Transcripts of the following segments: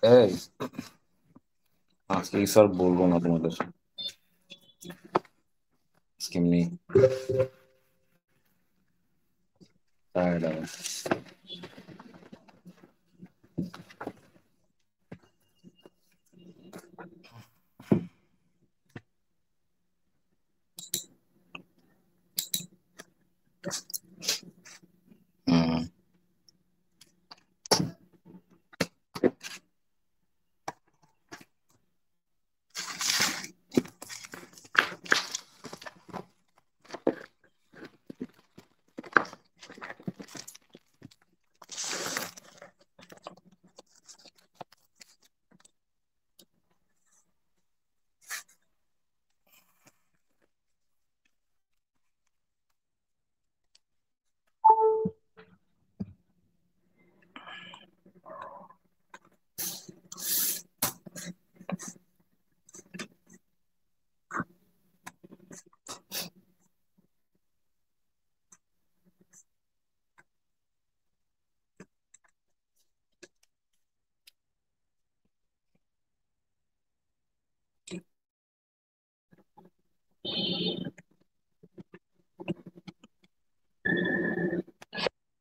এই আজকে স্যার বলবো না তোমাদের আজকে এমনি টায়ার্ড আমি। হুম।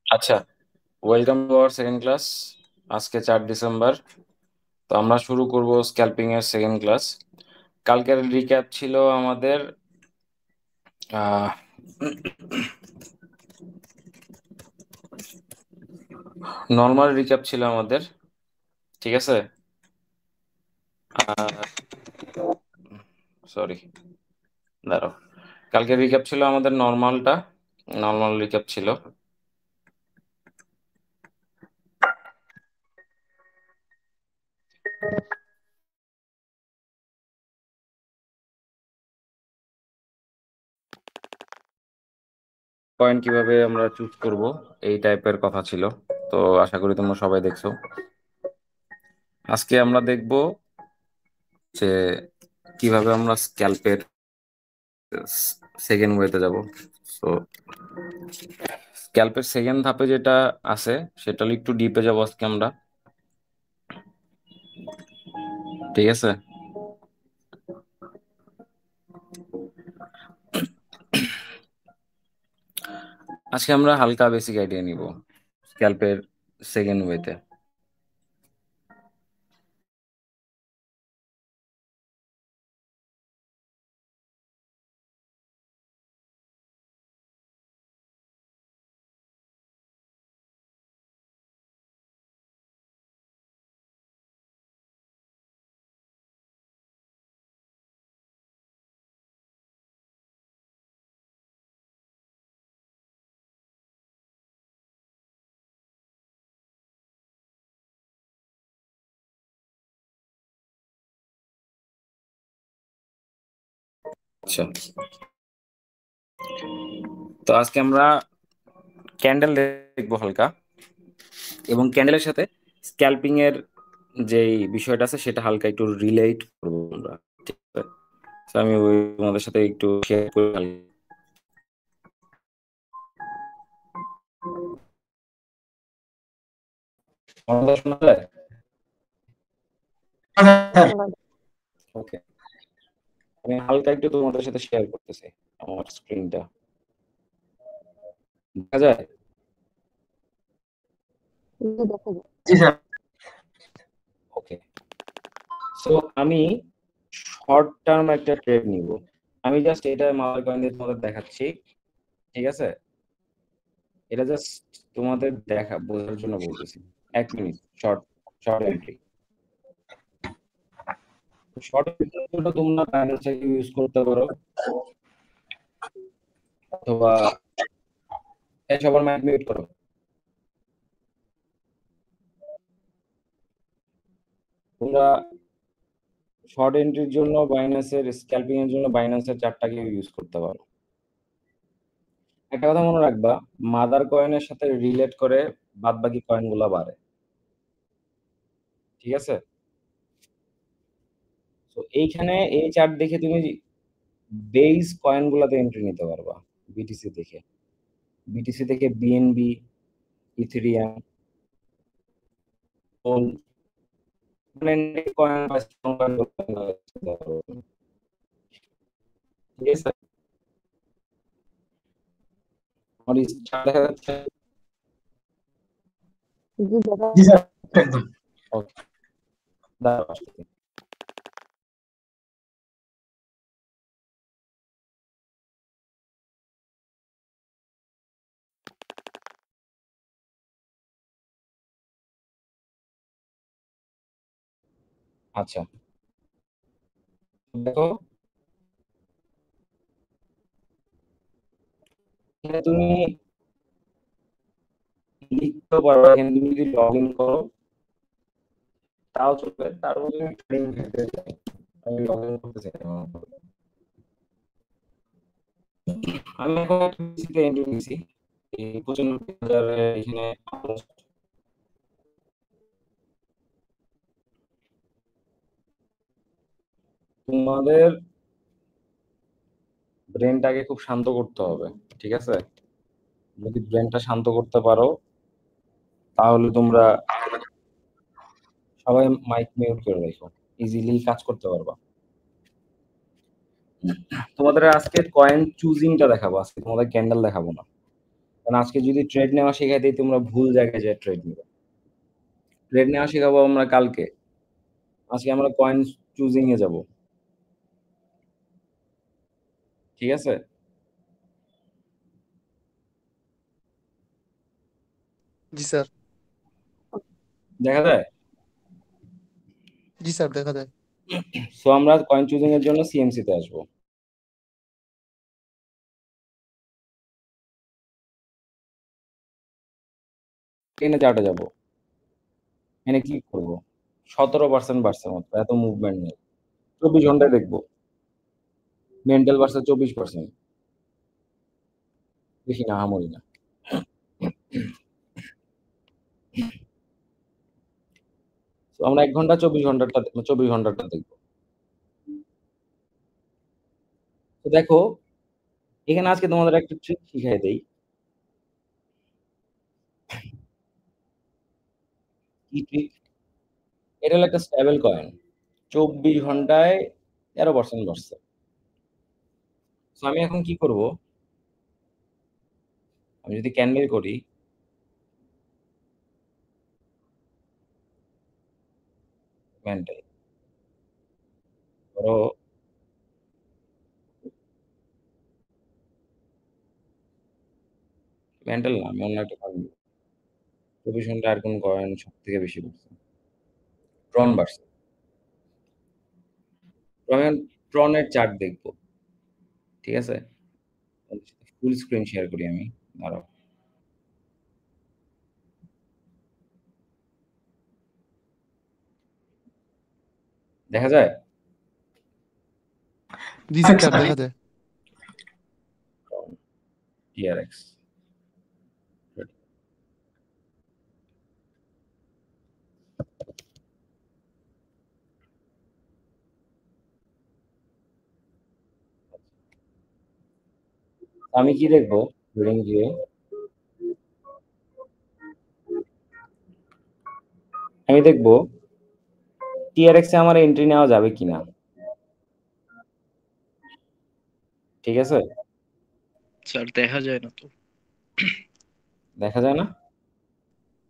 আচ্ছা, welcome to our second class. আজকে 4 ডিসেম্বর। তো আমরা শুরু করব স্ক্যাল্পিং এর সেকেন্ড ক্লাস। কালকের রিক্যাপ ছিল আমাদের নর্মাল রিক্যাপ ছিল আমাদের, ঠিক আছে। সরি, দাঁড়াও। কালকে রিক্যাপ ছিল আমাদের নর্মাল রিক্যাপ ছিল। পয়েন্ট কিভাবে আমরা চুজ করব এই টাইপের কথা ছিল। তো আশা করি তোমরা সবাই দেখছো। আজকে আমরা দেখব যে কিভাবে আমরা স্ক্যাল্পের সেকেন্ড ওয়েতে যাব। তো স্ক্যাল্পের সেকেন্ড ধাপে যেটা আছে সেটা হলো একটু ডিপে যাবো আজকে আমরা, ঠিক আছে। আজকে আমরা হালকা বেসিক আইডিয়া নিব স্ক্যাল্পের সেকেন্ড ওয়েতে। আচ্ছা, তো আজকে আমরা ক্যান্ডেল দেখবো হালকা, এবং ক্যান্ডেলের সাথে স্ক্যাল্পিং এর যে বিষয়টা আছে সেটা হালকা একটু রিলেট করবো আমরা, ঠিক আছে। তো আমি ওই তোমাদের সাথে একটু শেয়ার করি হালকা। আমার কথা শোনা যায়? ওকে, আমি হালকা একটু তোমাদের সাথে শেয়ার করতেছি আমার স্ক্রিনটা। দেখা যায়? জি স্যার। ওকে, সো আমি শর্ট টার্ম একটা ট্রেড নিব। আমি জাস্ট এটা মাদার কয়েন দিয়ে তোমাদের দেখাচ্ছি, ঠিক আছে। এটা জাস্ট তোমাদের বোঝার জন্য বলতেছি। 1 মিনিট। Short short entry. শর্ট এন্ট্রির জন্য তোমরা বাইন্যান্স ইউজ করতে পারো, অথবা সবার মাইক মিউট করো। তোমরা শর্ট এন্ট্রির জন্য বাইন্যান্সের, স্ক্যাল্পিং এর জন্য বাইন্যান্সের চার্টটাকে ইউজ করতে পারো। একটা কথা মনে রাখবা, মাদার কয়েনের সাথে রিলেট করে বাদ বাকি কয়েন গুলা বাড়ে, ঠিক আছে। তো এইখানে এই চার্ট দেখে তুমি বেস কয়েন গুলাতে এন্ট্রি নিতে পারবা। বিটিসি দেখে, বিএনবি, ইথেরিয়াম, মানে কয়েন বা স্ট্রং কয়েন ঠিক আছে। আমার স্টার দেখা যাচ্ছে। জি দেখা জি স্যার একদম। ওকে, দাঁড়াও আসতেছি। আচ্ছা, দেখো এখানে তুমি লিখতে পারো, এখানে তুমি যদি লগ ইন করো তাও চলবে, তারপর তুমি ট্রেডিং ভিউতে যাও। আমি লগ ইন করতেছি না। আমি এখন একটা পিসিতে এন্ট্রি দিয়েছি, এই 95,000 এখানে almost তোমাদের ব্রেনটাকে খুব শান্ত করতে হবে, ঠিক আছে। যদি ব্রেনটা শান্ত করতে পারো তাহলে তোমরা সবাই মাইক মিউট করে রেখো, ইজিলি কাজ করতে পারবা। তোমাদের আজকে কয়েন চুজিংটা দেখাবো, আজকে তোমাদের ক্যান্ডেল দেখাবো না, কারণ আজকে যদি ট্রেড নেওয়া শেখাই দিই তোমরা ভুল জায়গায় যায় ট্রেড নেবে। ট্রেড নেওয়া শেখাবো আমরা কালকে, আজকে আমরা কয়েন চুজিং এ যাব, ঠিক আছে। জি স্যার। দেখা যায়। জি স্যার দেখা যায়। সো আমরা কয়েন চুজিং এর জন্য সিএমসি তে আসবো। এখানে চার্টে যাব, এখানে ক্লিক করবো, 17% বাড়ছে মাত্র, এত মুভমেন্ট নেই। 24 ঘন্টায় দেখবো, মেন্টাল বাড়ছে 24%, বেশি না, আহামরি না। তো আমরা 1 ঘন্টা 24 ঘন্টাটা দেখবো। তো দেখো এখানে আজকে তোমাদের একটা ট্রিক শিখাই দেই। কি ট্রিক? এটা হলো একটা স্টেবল কয়েন, 24 ঘন্টায় 13% বাড়ছে। তো আমি এখন কি করব, আমি যদি ক্যান্ডেল করি, মেন্টাল ধরো, মেন্টাল না, আমি অন্য একটা কয়েন, 24 ঘন্টা আর কোন কয়েন সব থেকে বেশি বাড়ছে, ট্রন বাড়ছে। তো আমি ট্রনের চার্ট দেখবো, ঠিক আছে। ফুল স্ক্রিন শেয়ার করি আমি, দাঁড়াও। দেখা যায় জি স্যার দেখা যায়। টিআরএক্স, আমি কি দেখবো ট্রেডিং ভিউ, আমি দেখবো টিআরএক্স এ আমার এন্ট্রি নেওয়া যাবে কিনা, ঠিক আছে। স্যার দেখা যায় না তো। দেখা যায় না,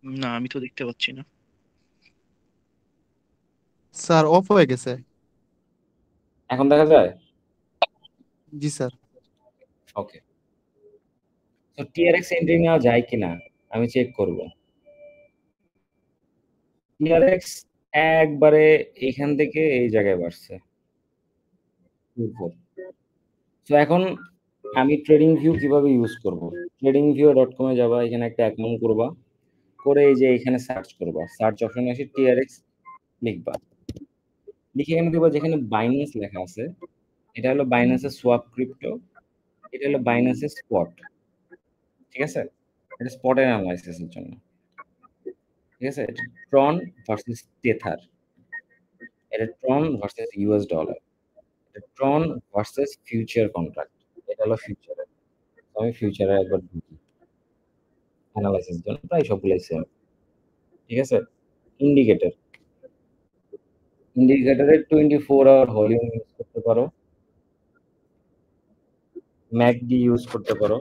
না আমি তো দেখতে পাচ্ছি না। স্যার অফ হয়ে গেছে। এখন দেখা যায়। জি স্যার। ওকে, তো টিআরএক্স এন্ট্রি নেওয়া যায় কিনা আমি চেক করব। টিআরএক্স একবারে এখান থেকে এই জায়গায় বাড়ছে। তো এখন আমি ট্রেডিং ভিউ কিভাবে ইউজ করব, ট্রেডিং ভিউ ডট কমে যাবা, এখানে একটা অ্যাকাউন্ট করবা, করে এই যে এখানে সার্চ করবা, সার্চ অপশনে এসে টিআরএক্স লিখবা, লিখে এখানে দেখবা যেখানে বাইন্যান্স লেখা আছে, এটা হলো বাইন্যান্সের সোয়াপ ক্রিপ্টো, এটা হলো বাইন্যান্সের স্পট, ঠিক আছে। এটা স্পটের অ্যানালাইসিসের জন্য, ঠিক আছে। ট্রন ভার্সেস টেথার, এটা ট্রন ভার্সেস ইউএস ডলার, এটা ট্রন ভার্সেস ফিউচার কন্ট্রাক্ট, এটা হলো ফিউচারের। আমি ফিউচারে একবার ঢুকি অ্যানালাইসিস জন্য, প্রায় সবগুলাই সেম, ঠিক আছে। ইন্ডিকেটর, ইন্ডিকেটরের 24 আওয়ার ভলিউম ইউজ করতে পারো, ম্যাকডি ইউজ করতে পারো,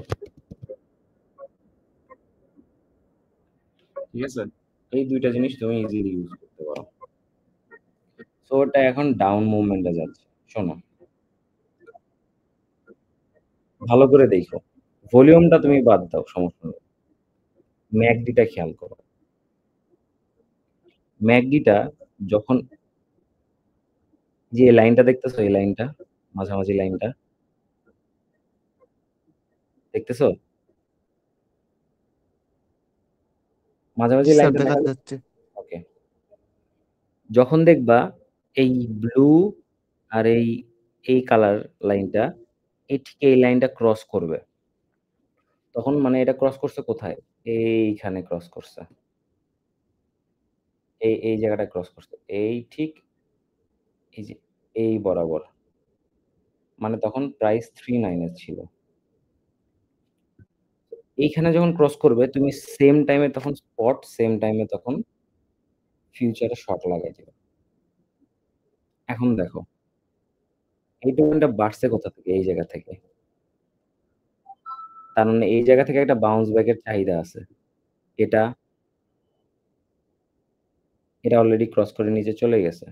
ঠিক আছে? এই দুইটা জিনিস তুমি ইজিলি ইউজ করতে পারো। সো ওটা এখন ডাউন মুভমেন্টে যাচ্ছে। শোনো, ভালো করে দেখো, ভলিউমটা তুমি বাদ দাও, সমস্যা নেই, ম্যাকডিটা খেয়াল করো। ম্যাকডিটা যখন, যে এই লাইনটা দেখতেছো, এই লাইনটা, মাঝামাঝি লাইনটা দেখতেছো, জি মাঝামাঝি স্যার, লাইনটা দেখা দেখা যাচ্ছে? যাচ্ছে। ওকে, যখন দেখবা এই ব্লু আর এই কালার লাইনটা এই ঠিক এই লাইনটা ক্রস করবে, তখন মানে এটা ক্রস করছে কোথায়? এইখানে ক্রস করছে, এই জায়গাটা ক্রস করছে, এই ঠিক এই যে এই বরাবর, মানে তখন প্রাইস 39 এর ছিল। এইখানে যখন ক্রস করবে তুমি সেম টাইমে তখন স্পট, সেম টাইমে তখন ফিউচারে শর্ট লাগাই দিবে। এখন দেখো এই টোকেনটা বাড়ছে কোথা থেকে? এই জায়গা থেকে। তার মানে এই জায়গা থেকে একটা বাউন্স ব্যাকের চাহিদা আছে। এটা এটা অলরেডি ক্রস করে নিচে চলে গেছে।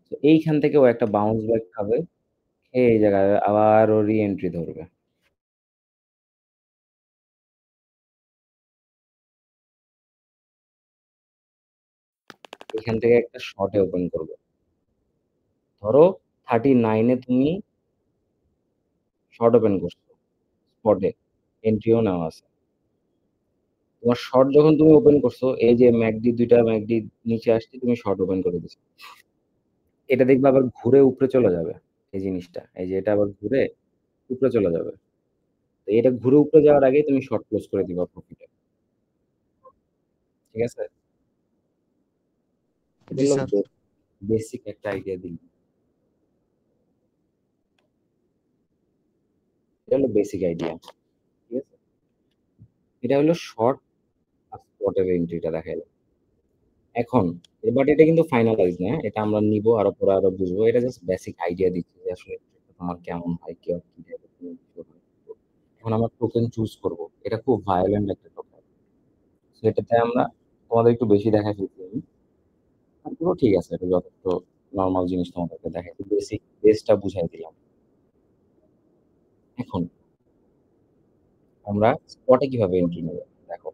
তো এইখান থেকে ও একটা বাউন্স ব্যাক খাবে, খেয়ে এই জায়গায় আবার ও রি-এন্ট্রি ধরবে। এখান থেকে একটা শর্টে ওপেন করবে। ধরো 39 এ তুমি শর্ট ওপেন করছো, স্পটে এন্ট্রিও নেওয়া আছে। তোমার শর্ট যখন তুমি ওপেন করছো, এই যে ম্যাকডি, দুইটা ম্যাকডি নিচে আসছে, তুমি শর্ট ওপেন করে দিছো। এটা দেখবে আবার ঘুরে উপরে চলে যাবে, এই জিনিসটা, এই যে এটা আবার ঘুরে উপরে চলে যাবে। তো এটা ঘুরে উপরে যাওয়ার আগে তুমি শর্ট ক্লোজ করে দিবা প্রফিটে, ঠিক আছে? এটা জি হলো স্যার। বেসিক একটা আইডিয়া দিই, এটা হলো বেসিক আইডিয়া, ঠিক আছে? এটা হলো শর্ট আর স্পটের এন্ট্রিটা দেখাইলাম। এখন বাট এটা কিন্তু ফাইনালাইজ না, এটা আমরা নিব আরো পরে আরো বুঝবো, এটা জাস্ট বেসিক আইডিয়া দিচ্ছি যে আসলে তোমার কেমন হয়, কি হয়, কি type এর তুমি কিছু হয়। এখন আমরা টোকেন চুজ করব, এটা খুব ভায়োলেন্ট একটা টোকেন, সেটাতে আমরা তোমাদের একটু বেশি দেখাই ফেলছি আমি, তারপরেও ঠিক আছে, এটা যথেষ্ট নর্মাল জিনিস তোমাদেরকে দেখাচ্ছি, বেসিক বেসটা বুঝাই দিলাম। এখন আমরা স্পটে কিভাবে এন্ট্রি নেব দেখো,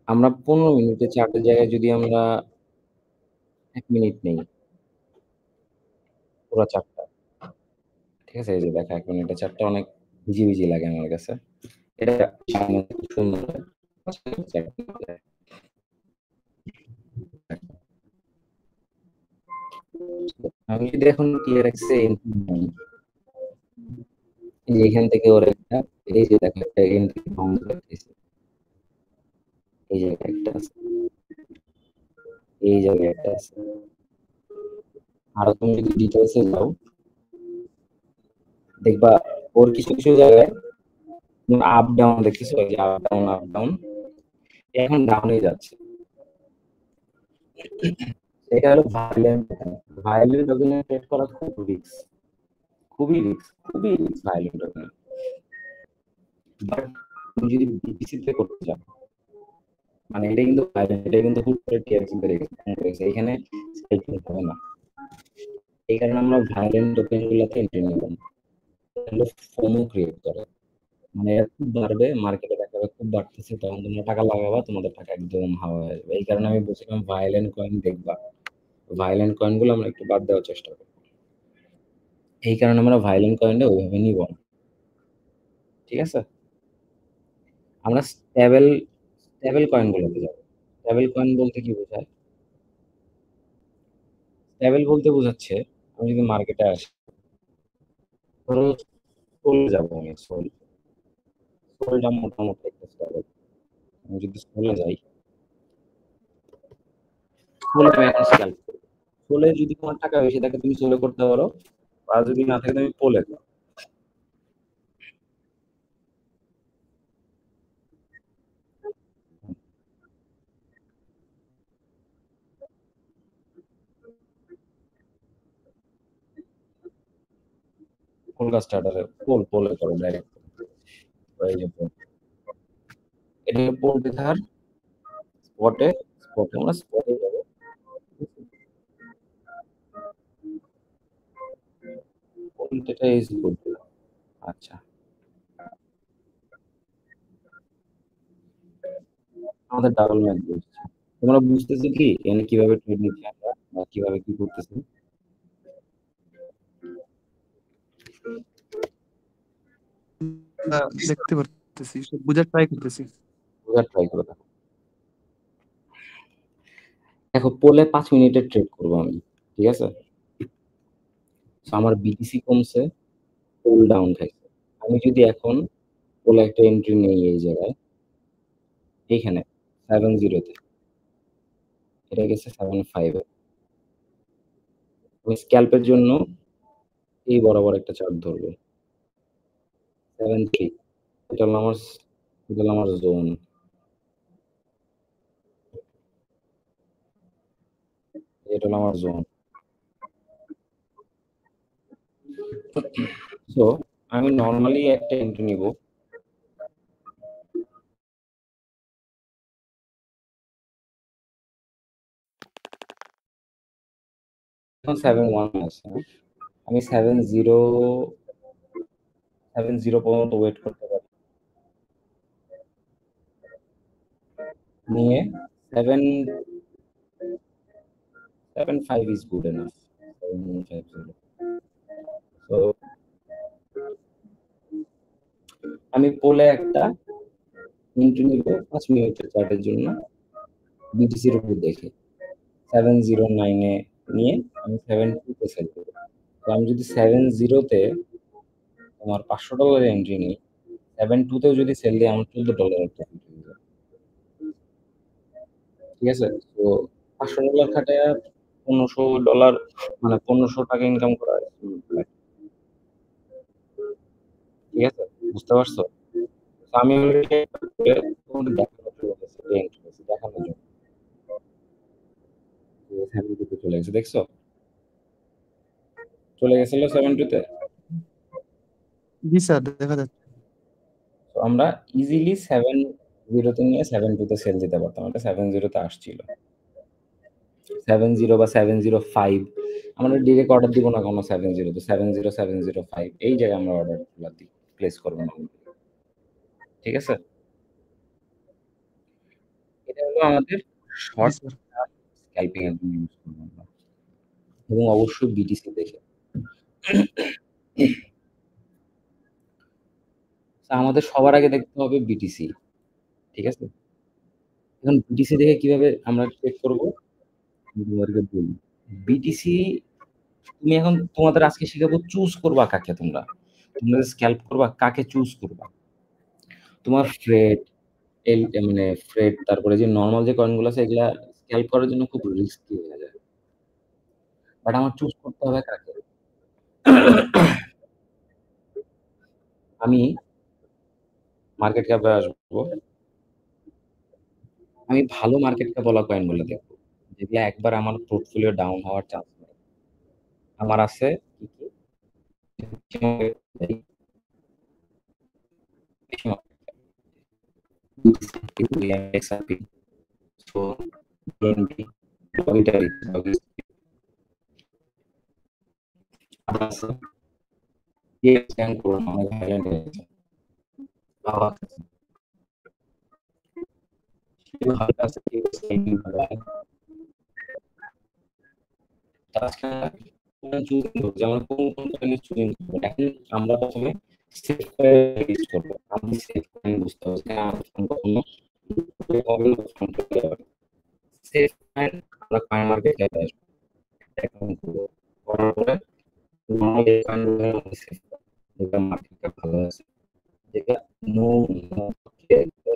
আমরা 15 মিনিটে চার্টের জায়গায় যদি আমরা 1 মিনিট নেই, পুরো চার্টটা, ঠিক আছে? এই যে দেখো 1 মিনিটে চার্টটা অনেক ভিজি ভিজি লাগে আমার কাছে, এটা সামনে থেকে খুব সুন্দর হয়। আমি যদি এখন টিআরএক্স এ এন্ট্রি নিই, এই যে এখান থেকে ওর একটা, এই যে দেখো একটা এন্ট্রি বাউন্স রাখতেছে, এই জায়গায় একটা আছে, এই জায়গায় একটা আছে। আর তুমি যদি ডিটেলসে যাও, দেখবা ওর কিছু কিছু জায়গায় তুমি আপ ডাউন দেখতেছো, এই যে আপ ডাউন আপ ডাউন, এখন ডাউনে যাচ্ছে। এটা হলো ভায়োলেন্ট, ভায়োলেন্ট ওখানে ট্রেড করা খুব রিস্ক, খুবই রিস্ক, খুবই রিস্ক ভায়োলেন্ট ওখানে। বাট তুমি যদি বিপিসি তে করতে চাও, মানে এটা কিন্তু ভায়োলেন্ট, এটা কিন্তু হুট করে টিআরএক্স বেড়ে গেছে, এখানে সাইকেল হবে না। এই কারণে আমরা ভায়োলেন্ট টোকেন গুলাতে এন্ট্রি নিব না, এটা ফোমো ক্রিয়েট করে, মানে এরা খুব বাড়বে, মার্কেটে দেখাবে খুব বাড়তেছে, তখন তোমরা টাকা লাগাবা, তোমাদের টাকা একদম হাওয়া হয়ে যাবে। এই কারণে আমি বলছিলাম ভায়োলেন্ট কয়েন দেখবা, ভায়োলেন্ট কয়েন গুলো আমরা একটু বাদ দেওয়ার চেষ্টা করবো। এই কারণে আমরা ভায়োলেন্ট কয়েনটা ওইভাবে নিব না, ঠিক আছে? আমরা স্টেবল স্টেবল কয়েন গুলোতে যাবো। স্টেবল কয়েন বলতে কি বোঝায়? স্টেবল বলতে বোঝাচ্ছে, আমি যদি মার্কেটে আসি, ধরো সোল যাবো, আমি সোল, সোলটা মোটামুটি একটা স্টেবল। আমি যদি সোলে যাই, সোলে আমি এখন স্ক্যাল্প করবো। সোলে যদি তোমার টাকা বেশি থাকে তুমি সোলে করতে পারো, আর যদি না থাকে তুমি পোলে যাও। কলকা স্টার্টারে পোলে করো ডাইরেক্ট। এই যে পোল, এটা পোল দেখার স্পটে আমরা স্পটে যাবো। পোলটা ইউজ করবো। আচ্ছা, আমাদের ডাবল ম্যাচ বলছে। তোমরা বুঝতেছো কি এখানে কিভাবে ট্রেড নিচ্ছি আমরা বা কিভাবে কি করতেছি? দেখতে পারতেছি, সব বোঝার ট্রাই করতেছি। বোঝার ট্রাই করে দেখো। দেখো পোলে 5 মিনিটের ট্রেড করবো আমি, ঠিক আছে? So, আমার বিটিসি কমছে, পোল ডাউন খাইছে। আমি যদি এখন পোলে একটা এন্ট্রি নেই এই জায়গায়, এইখানে 7-0 তে, এটা গেছে 7-5 এ। আমি স্ক্যাল্পের জন্য এই বরাবর একটা চার্ট ধরবো 7-3। এটা হলো আমার জোন। এটা হলো আমার জোন। সো আমি নরমালি একটা এন্ট্রি নিব। এখন 7-1 আছে, আমি 7-0 পর্যন্ত ওয়েট করতে পারি, নিয়ে 7-5 is good enough. 7-5-0. So আমি পোলে একটা এন্ট্রি নিব 5 মিনিটের চার্টের জন্য বিটিসির উপর দেখে 709 এ নিয়ে আমি 72 তে সেল করব। তো আমি যদি 70 তে তোমার $500 এন্ট্রি নিই, 72 তেও যদি সেল দিই আমার $14 প্রফিট হয়ে যাবে। ঠিক আছে? তো $500 খাটায়া $1500 মানে $1500 ইনকাম করা ঠিক আছে? বুঝতে পারছো? তো আমি অলরেডি তোমাদের দেখানোর জন্য দেখানোর জন্য 72 তে চলে গেছে, দেখছো? চলে গেছিল 72 তে। জি স্যার, দেখা যাচ্ছে। তো আমরা ইজিলি 70 তে নিয়ে 72 তে সেল দিতে পারতাম। এটা 70 তে আসছিল। 70 বা 705 আমরা ডিরেক্ট অর্ডার দিব না কোনো 70 তে, 70 705 এই জায়গায় আমরা অর্ডারগুলো দিই, প্লেস করব না। ঠিক আছে? এটা হলো আমাদের জি শর্ট স্যার। স্ক্যাল্পিং এর জন্য ইউজ করব আমরা, এবং অবশ্যই বিটিসি দেখে। আমাদের সবার আগে দেখতে হবে বিটিসি, ঠিক আছে? এখন বিটিসি দেখে কিভাবে আমরা চেক করব? আমি তোমাদেরকে বলি। বিটিসি তুমি এখন তোমাদের আজকে শিখাবো চুজ করবা কাকে তোমরা। তোমরা স্ক্যাল্প করবা কাকে চুজ করবা। তোমার ফ্রেড মানে ফ্রেড তারপরে যে নরমাল যে কয়েন গুলো আছে এগুলা স্ক্যাল্প করার জন্য খুব রিস্কি হয়ে যায়। বাট আমার চুজ করতে হবে কাকে। আমি মার্কেট ক্যাপে আসবো। আমি ভালো মার্কেট ক্যাপ বলা কয়েন গুলো দেখবো, যেগুলা একবার আমার পোর্টফোলিও ডাউন হওয়ার চান্স নেই। আমার আছে কি কি? XRP, so BNB, Doggy, scan করুন অনেক হাইলাইট হয়েছে। বাবা কেউ হালকা আছে, কেউ স্ক্যানিং ভালো হয়। তাছাড়া চুজিং করবো, যেমন কোন কয়েন চুজিং করবো। এখন আমরা প্রথমে সেফ কয়েন ইউজ করবো। আমি সেফ কয়েন বুঝতে হবে যে আমার ফোন কখনো হবে না, ফোন করতে হবে। সেফ কয়েন আমরা কয়েন মার্কেট ক্যাপে আসবো, অ্যাকাউন্ট করবো, করার পরে নরমাল এই কয়েনগুলো আমরা সেফ করবো, যেটা মার্কেট ক্যাপ ভালো আছে, যেটা নো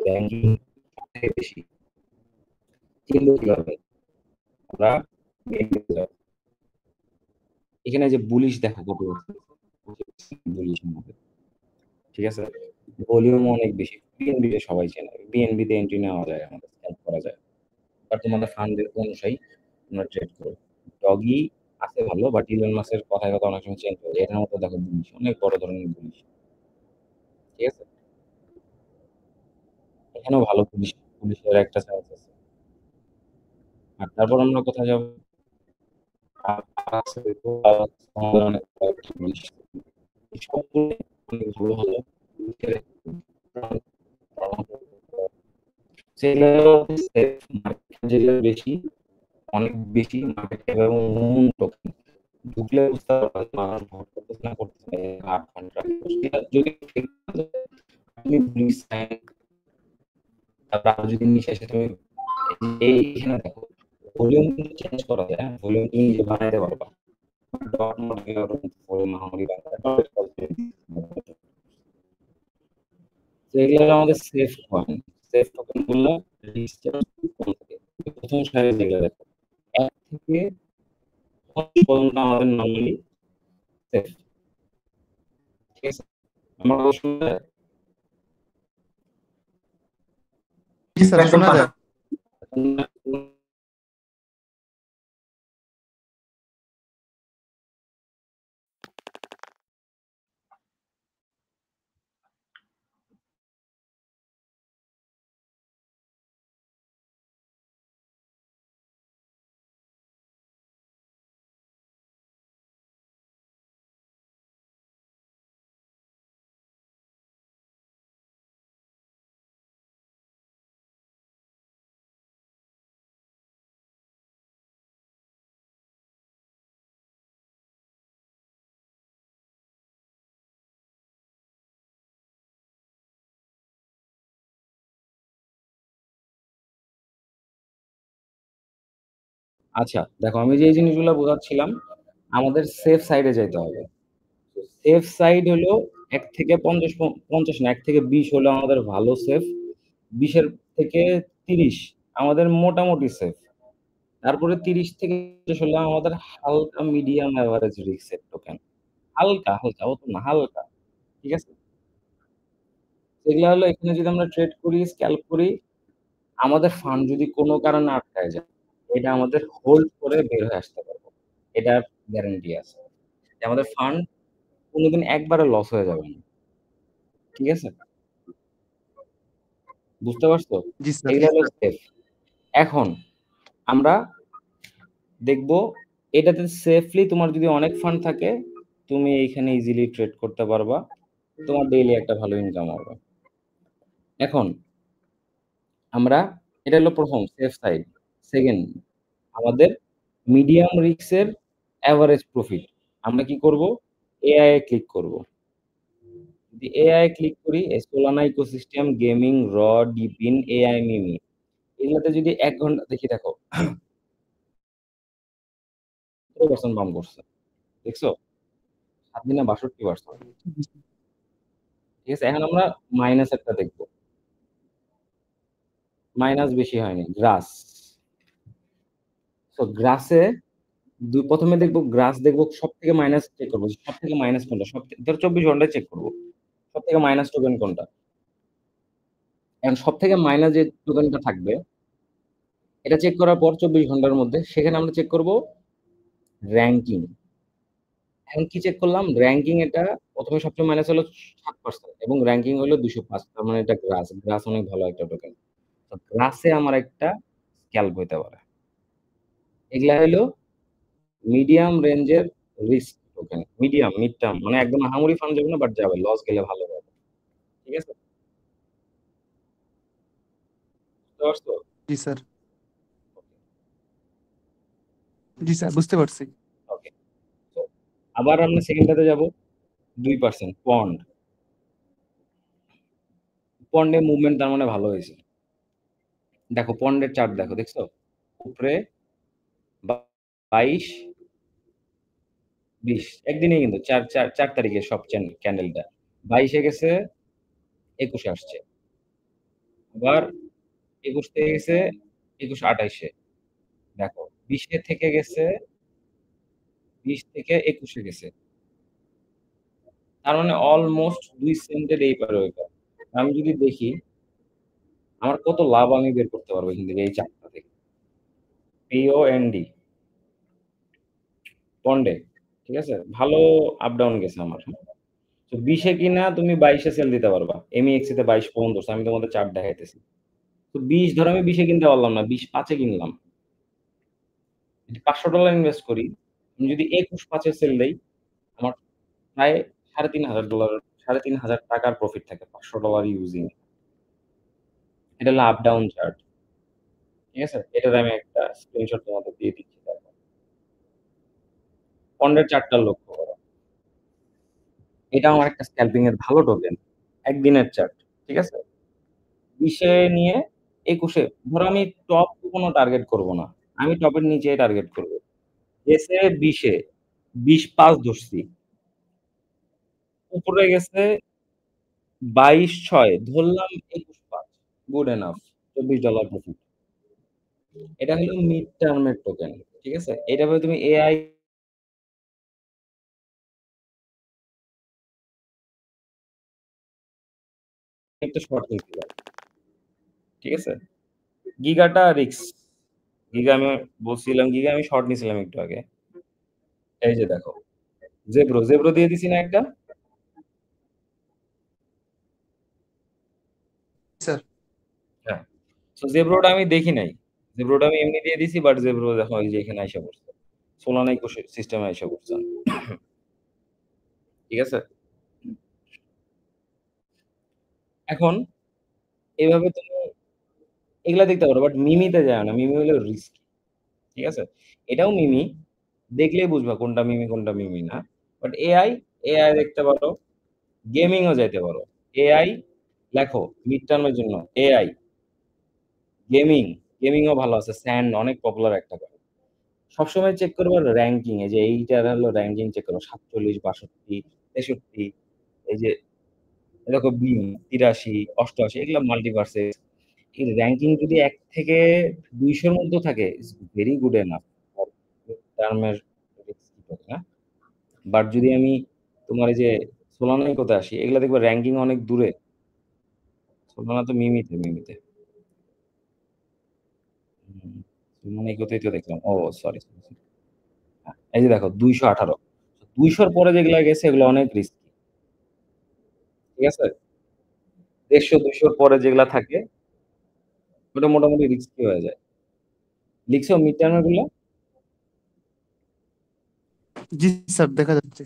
র্যাঙ্কিং থেকে বেশি। চিনবো কিভাবে? আমরা এখানে যে বুলিশ দেখো কত বুলিশ আমাদের, ঠিক আছে? ভলিউম অনেক বেশি। বিএনবি তে সবাই চেনে, বিএনবি তে এন্ট্রি নেওয়া যায়, আমাদের হেল্প করা যায়। আর তোমাদের ফান্ডের অনুযায়ী তোমরা ট্রেড করো। ডগি আছে ভালো, বাট ইলন মাস্কের কথায় কথা অনেক সময় চেঞ্জ হয়ে যায়। এটার মতো দেখো জিনিস অনেক বড় ধরনের জিনিস, ঠিক আছে? এখানেও ভালো পুলিশের একটা চান্স আছে। আর তারপর আমরা কোথায় যাবো? আছে দেখো, আমাদের অনেক পুলিশ সবগুলো অনেক ভালো ভালো পুলিশের সেগুলো সেফ মার্কেট যেগুলো বেশি, অনেক বেশি মার্কেট এবং টোকেন ঢুকলে বুঝতে পারবেন মানুষ ভোট করতেছে না করতেছে না, 8 ঘন্টা যদি তুমি পুলিশ সাইন, তারপর যদি নিচে এসে তুমি এইখানে দেখো ভলিউম কিন্তু চেঞ্জ করা যায়, হ্যাঁ ভলিউম তুমি নিজে বানাইতে পারবা। ডট নট ভলিউম মাহামরি তো এগুলো হলো আমাদের সেফ কয়েন। সেফ টোকেন গুলো রিজিস্টার কম থাকে। প্রথম সারি যেগুলো দেখো 1 থেকে 50 পর্যন্ত আমাদের নরমালি সেফ, ঠিক আছে? আমার কথা শুনতে জি স্যার, শোনা যায়। আচ্ছা দেখো, আমি যে জিনিসগুলো বোঝাচ্ছিলাম, আমাদের সেফ সাইডে যেতে হবে। সেফ সাইড হলো 1 থেকে 50 না 1 থেকে 20 হলো আমাদের ভালো সেফ, 20-এর থেকে 30 আমাদের মোটামুটি সেফ, তারপরে 30 থেকে 50 হলো আমাদের হালকা মিডিয়াম এভারেজ রিস্কের টোকেন। হালকা হালকা, অত না হালকা, ঠিক আছে? এগুলা হলো এখানে যদি আমরা ট্রেড করি, স্ক্যালপ করি, আমাদের ফান্ড যদি কোনো কারণে আটকায় যায়, এটা আমাদের হোল্ড করে বের হয়ে আসতে পারবো। এটার গ্যারান্টি আছে যে আমাদের ফান্ড কোনোদিন একবারে লস হয়ে যাবে না, ঠিক আছে? বুঝতে পারছো? জি স্যার। এগুলো হলো সেফ। এখন আমরা দেখবো এটাতে সেফলি তোমার যদি অনেক ফান্ড থাকে, তুমি এইখানে ইজিলি ট্রেড করতে পারবা, তোমার ডেইলি একটা ভালো ইনকাম হবে। এখন আমরা এটা হলো প্রথম সেফ সাইড। সেকেন্ড, আমাদের মিডিয়াম রিস্কের এভারেজ প্রফিট। আমরা কি করব? এআই এ ক্লিক করব। যদি এআই এ ক্লিক করি, সোলানা ইকোসিস্টেম, গেমিং, ডিপিন, এআই মিমি, এগুলোতে যদি 1 ঘন্টা দেখি, দেখো ১৭% বাম করছে, দেখছো? 7 দিনে ৬২%, ঠিক আছে? এখন আমরা মাইনাস একটা দেখবো, মাইনাস বেশি হয়নি, গ্রাস। সো গ্রাসে প্রথমে দেখবো, গ্রাস দেখবো সব থেকে মাইনাস চেক করবো, সব থেকে মাইনাস কোনটা, সব ধর 24 ঘন্টায় চেক করবো সব থেকে মাইনাস টোকেন কোনটা। এখন সব থেকে মাইনাস যে টোকেনটা থাকবে, এটা চেক করার পর 24 ঘন্টার মধ্যে সেখানে আমরা চেক করব র‍্যাংকিং। এখন কি চেক করলাম? র‍্যাংকিং এটা প্রথমে সবচেয়ে মাইনাস হলো 7% এবং র‍্যাংকিং হলো 205, তার মানে এটা গ্রাস। গ্রাস অনেক ভালো একটা টোকেন। তো গ্রাসে আমার একটা স্ক্যালপ হইতে পারে। এগুলা হলো মিডিয়াম রেঞ্জের risk token. Medium, mid term, মানে একদম আহামরি ফান্ড যাবে না, বাট যাবে। লস গেলে ভালো যাবে। ঠিক আছে? বুঝতে পারছো? জি স্যার। জি স্যার, বুঝতে পারছি। ওকে। তো আবার আমরা সেকেন্ডটাতে যাব। 2% পন্ড। পন্ডে মুভমেন্ট তার মানে ভালো হয়েছে। দেখো পন্ডের চার্ট দেখো, দেখছো? উপরে 22, 20 একদিনে কিন্তু 4 তারিখে সব ক্যান্ডেলটা 22 এ গেছে, 21 এ আসছে। আবার 21 থেকে গেছে 21, 28 এ। দেখো 20 এ থেকে গেছে, 20 থেকে 21 এ গেছে। তার মানে অলমোস্ট 2 সেন্টের এই পারে ওই পারে। আমি যদি দেখি আমার কত লাভ আমি বের করতে পারবো এখান থেকে, এই চার্টটা থেকে। POND পন্ডে, ঠিক আছে, ভালো আপ ডাউন গেছে আমার। তো 20-এ কিনা তুমি 22-এ সেল দিতে পারবা। এমইএক্স তে 22 পর্যন্ত আছে, আমি তোমাদের চার্ট দেখাইতেছি। তো 20 ধরো আমি 20-এ কিনতে পারলাম না, 20-5-এ কিনলাম। যদি $500 ইনভেস্ট করি, আমি যদি 21-5-এ সেল দেই, আমার প্রায় $3,500 $3,500 প্রফিট থাকে $500 ইউজিং। এটা হলো আপ ডাউন চার্ট, ঠিক আছে? এটার আমি একটা স্ক্রিনশট তোমাদের দিয়ে দিচ্ছি। পন্ডের চার্টটা লক্ষ্য করো। এটা আমার একটা স্ক্যালপিং এর ভালো টোকেন, একদিনের চার্ট, ঠিক আছে? 20-এ নিয়ে 21-এ, ধরো আমি টপ কোনো টার্গেট করব না, আমি টপের নিচে টার্গেট করব। গেছে 20-এ, 20-5 ধরছি, উপরে গেছে 22-6, ধরলাম 21-5, গুড এনাফ, $24 প্রফিট। এটা হলো মিড টার্মের টোকেন, ঠিক আছে? এটা ভাবে তুমি এআই একটা শর্ট নিতে পারো, ঠিক আছে? গিগাটা রিস্ক, গিগা আমি বলছিলাম, গিগা আমি শর্ট নিছিলাম একটু আগে। এই যে দেখো, জেব্রো দিয়ে দিছি না একটা? স্যার হ্যাঁ। সো জেব্রোটা আমি দেখি নাই, জেব্রোটা আমি এমনি দিয়ে দিছি, বাট জেব্রো দেখো এই যে এখানে আইসা পড়ছে, সোলানা ইকো সিস্টেমে আইসা পড়ছে, ঠিক আছে? এখন এভাবে তুমি এগুলা দেখতে পারো, বাট মিমিতে যায় না, মিমি হলো রিস্ক, ঠিক আছে? এটাও মিমি, দেখলেই বুঝবা কোনটা মিমি কোনটা মিমি না। বাট এআই, এআই দেখতে পারো, গেমিংও যাইতে পারো। এআই লেখো মিড টার্মের জন্য, এআই গেমিং, গেমিংও ভালো আছে, স্যান্ড অনেক পপুলার একটা coin। সবসময় চেক করবো র্যাঙ্কিং, এই যে এইটার হলো র্যাঙ্কিং চেক করবো, 47, 62, 63, এই যে দেখো বিম 83, 88, এগুলো মাল্টিভার্সে। এই র্যাঙ্কিং যদি 1 থেকে 200-র মধ্যে থাকে, ইটস ভেরি গুড এনাফ টার্মের, হ্যাঁ। বাট যদি আমি তোমার এই যে সোলানায় কোথায় আসি, এগুলা দেখবো র্যাঙ্কিং অনেক দূরে। সোলানা তো মিমিতে, মিমিতে সোলানা কোথায় তো দেখলাম, ও সরি, এই যে দেখো 218, 200-র পরে যেগুলা গেছে এগুলো অনেক রিস্কি, ঠিক আছে? 150, 200-র পরে যেগুলা থাকে ওটা মোটামুটি রিস্কি হয়ে যায়। লিখছো মিড টার্মের গুলো? জি স্যার দেখা যাচ্ছে।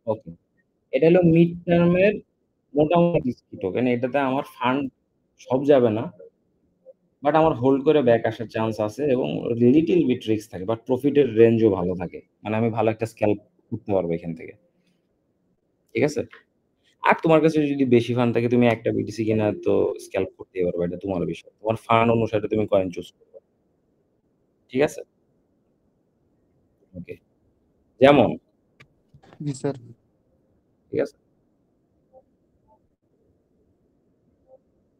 ওকে, এটা হলো মিড টার্মের মোটামুটি রিস্কি টোকেন। এটাতে আমার ফান্ড সব যাবে না, বাট আমার হোল্ড করে ব্যাক আসার চান্স আছে, এবং লিটিল বিট রিস্ক থাকে, বাট প্রফিটের রেঞ্জও ভালো থাকে, মানে আমি ভালো একটা স্ক্যাল্প করতে পারবো এখান থেকে, ঠিক আছে? আর তোমার কাছে যদি বেশি ফান্ড থাকে, তুমি একটা বিটিসি কিনা তো স্ক্যাল্প করতে পারবে, এটা তোমার বিষয়, তোমার ফান্ড অনুসারে তুমি কয়েন চুজ করবে, ঠিক আছে? ওকে, যেমন, জি স্যার। ঠিক আছে,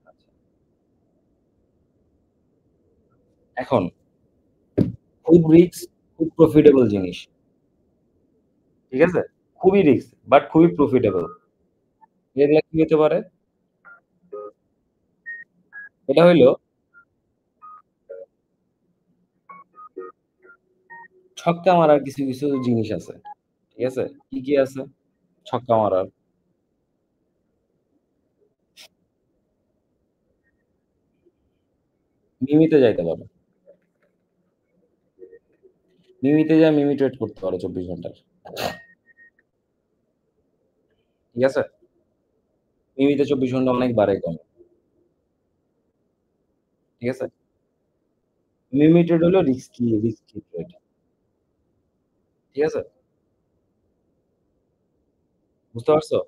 আচ্ছা। এখন খুব রিস্ক, খুব প্রফিটেবল জিনিস, ঠিক আছে? খুবই রিস্ক বাট খুবই প্রফিটেবল। এগুলা কি হতে পারে? এটা হইলো ছক্কা মারার কিছু কিছু জিনিস আছে, ঠিক আছে? কি কি আছে ছক্কা মারার? মিমিতে যাইতে পারো, মিমিতে যা মিমি ট্রেড করতে পারো 24 ঘন্টার, ঠিক আছে? মিমিতে 24 ঘন্টা অনেক বাড়ে কমে, ঠিক আছে? মিমি ট্রেড হলো রিস্কি, রিস্কি ট্রেড, ঠিক আছে? বুঝতে পারছো?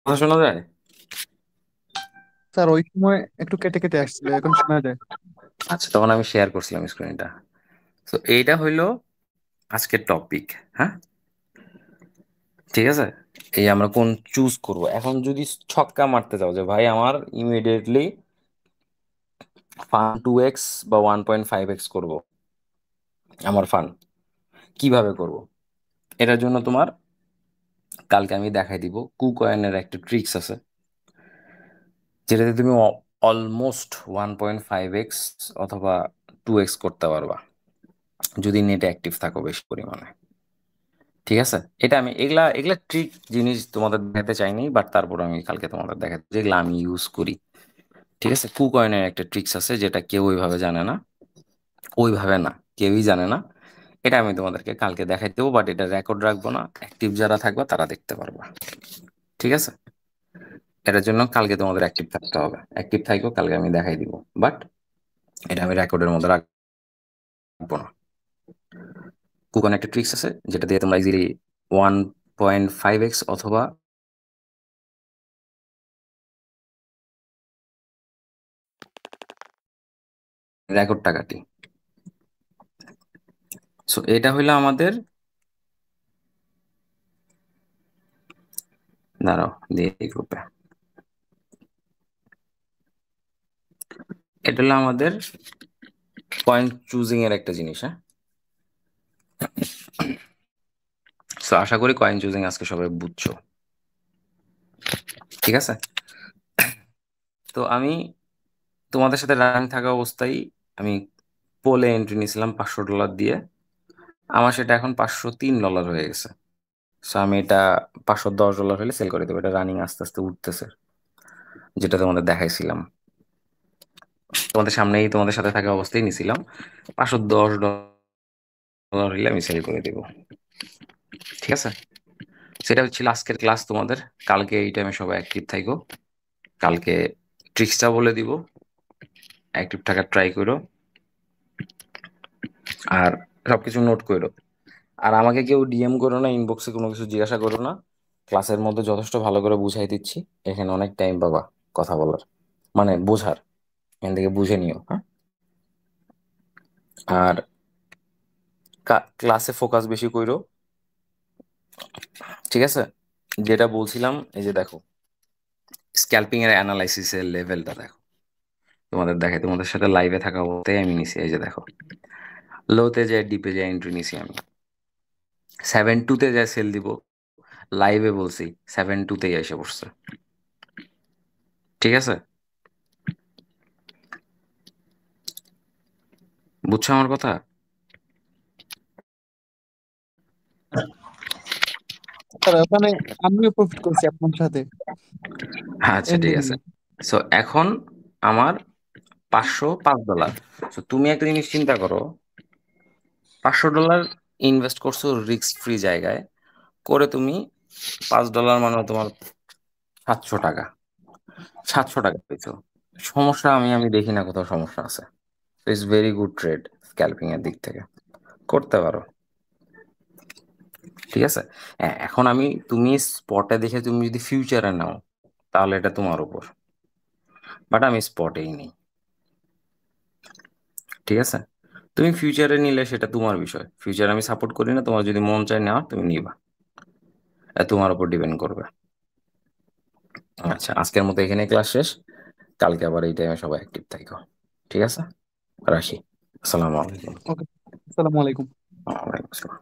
কথা শোনা যায়? স্যার ওই সময় একটু কেটে কেটে আসছিল, এখন শোনা যায়। আচ্ছা, তখন আমি শেয়ার করছিলাম স্ক্রিনটা। তো এইটা হইলো আজকের টপিক, হ্যাঁ, ঠিক আছে? এই আমরা কোন চুজ করব এখন, যদি ছক্কা মারতে চাও যে ভাই আমার ইমিডিয়েটলি ফান্ড 2x বা 1.5x করব আমার ফান্ড, কিভাবে করব? এটার জন্য তোমার কালকে আমি দেখাই দিব কুকয়েনের একটা ট্রিক্স আছে, যেটাতে তুমি অলমোস্ট 1.5x অথবা 2x করতে পারবা যদি নেটে অ্যাক্টিভ থাকো বেশি পরিমাণে। ঠিক আছে, এটা আমি এগুলা এগুলা ট্রিক জিনিস তোমাদের দেখাতে চাইনি, বাট তারপর আমি কালকে তোমাদের দেখাতে, যেগুলো আমি ইউজ করি। ঠিক আছে, কুকয়েনের একটা ট্রিক্স আছে যেটা কেউ ওইভাবে জানে না, ওইভাবে না, কেউই জানে না। এটা আমি তোমাদেরকে কালকে দেখাই দেবো, বাট এটা রেকর্ড রাখবো না, অ্যাক্টিভ যারা থাকবে তারা দেখতে পারবা। ঠিক আছে, এটার জন্য কালকে তোমাদের অ্যাক্টিভ থাকতে হবে, অ্যাক্টিভ থাকবে, কালকে আমি দেখাই দিব, বাট এটা আমি রেকর্ডের মধ্যে রাখবো না। কুকন একটা ট্রিক্স আছে যেটা দিয়ে তোমরা ইজিলি 1.5x অথবা রেকর্ডটা কাটি। সো এটা হইলো আমাদের, দাঁড়াও দিয়ে এই গ্রুপে, এটা হলো আমাদের পয়েন্ট চুজিং এর একটা জিনিস। হ্যাঁ, সো আশা করি কয়েন চুজিং আজকে সবাই বুঝছো। ঠিক আছে, তো আমি তোমাদের সাথে রানিং থাকা অবস্থায় আমি পোলে এন্ট্রি নিয়েছিলাম $500 দিয়ে, আমার সেটা এখন $503 হয়ে গেছে। সো আমি এটা $510 হলে সেল করে দেবো, এটা রানিং আস্তে আস্তে উঠতেছে, যেটা তোমাদের দেখাইছিলাম, তোমাদের সামনেই তোমাদের সাথে থাকা অবস্থায় নিছিলাম। $510 হলে আমি সেল করে দেবো। ঠিক আছে, সেটা হচ্ছিল আজকের ক্লাস তোমাদের। কালকে এই টাইমে সবাই অ্যাক্টিভ থাকো, কালকে ট্রিক্সটা বলে দিব, অ্যাক্টিভ থাকার ট্রাই করো, আর সবকিছু নোট করো। আর আমাকে কেউ ডিএম করো না, ইনবক্সে কোনো কিছু জিজ্ঞাসা করো না, ক্লাসের মধ্যে যথেষ্ট ভালো করে বুঝাই দিচ্ছি, এখানে অনেক টাইম পাবা কথা বলার, মানে বোঝার, এখান থেকে বুঝে নিও। হ্যাঁ, আর ক্লাসে ফোকাস বেশি করো। ঠিক আছে, যেটা বলছিলাম, এই যে দেখো স্ক্যাল্পিং এর অ্যানালাইসিসের লেভেলটা দেখো, তোমাদের দেখে, তোমাদের সাথে লাইভে থাকা অবস্থায় আমি নিছি, এই যে দেখো, লোতে যায়, ডিপে যায় এন্ট্রি নিছি আমি, 7-2 যায় সেল দিব, লাইভে বলছি 7-2 এসে পড়ছে। ঠিক আছে, বুঝছো আমার কথা? স্যার ওখানে আমিও প্রফিট করছি আপনার সাথে আচ্ছা ঠিক এন্ডিং আছে, এ। সো এখন আমার $505। তো তুমি একটা জিনিস চিন্তা করো, $500 ইনভেস্ট করছো রিস্ক ফ্রি জায়গায়, করে তুমি $5 মানে তোমার 700 টাকা, 700 টাকা পেয়েছো। সমস্যা আমি দেখি না কোথাও সমস্যা আছে। It's very good trade, scalping এর দিক থেকে করতে পারো। ঠিক আছে, এখন তুমি স্পটে দেখে তুমি যদি ফিউচারে নাও তাহলে এটা তোমার উপর, বাট আমি স্পটেই নেই। ঠিক আছে, তুমি ফিউচারে নিলে সেটা তোমার বিষয়, ফিউচার আমি সাপোর্ট করি না, তোমার যদি মন চায় নেওয়া তুমি নিবা, তোমার উপর ডিপেন্ড করবে। আচ্ছা, আজকের মতো এখানে ক্লাস শেষ, কালকে আবার এই টাইমে সবাই অ্যাক্টিভ থাকো। ঠিক আছে, রাখি, আসসালামু আলাইকুম। ওকে, আসসালামু আলাইকুম। ওয়ালাইকুম আসসালাম।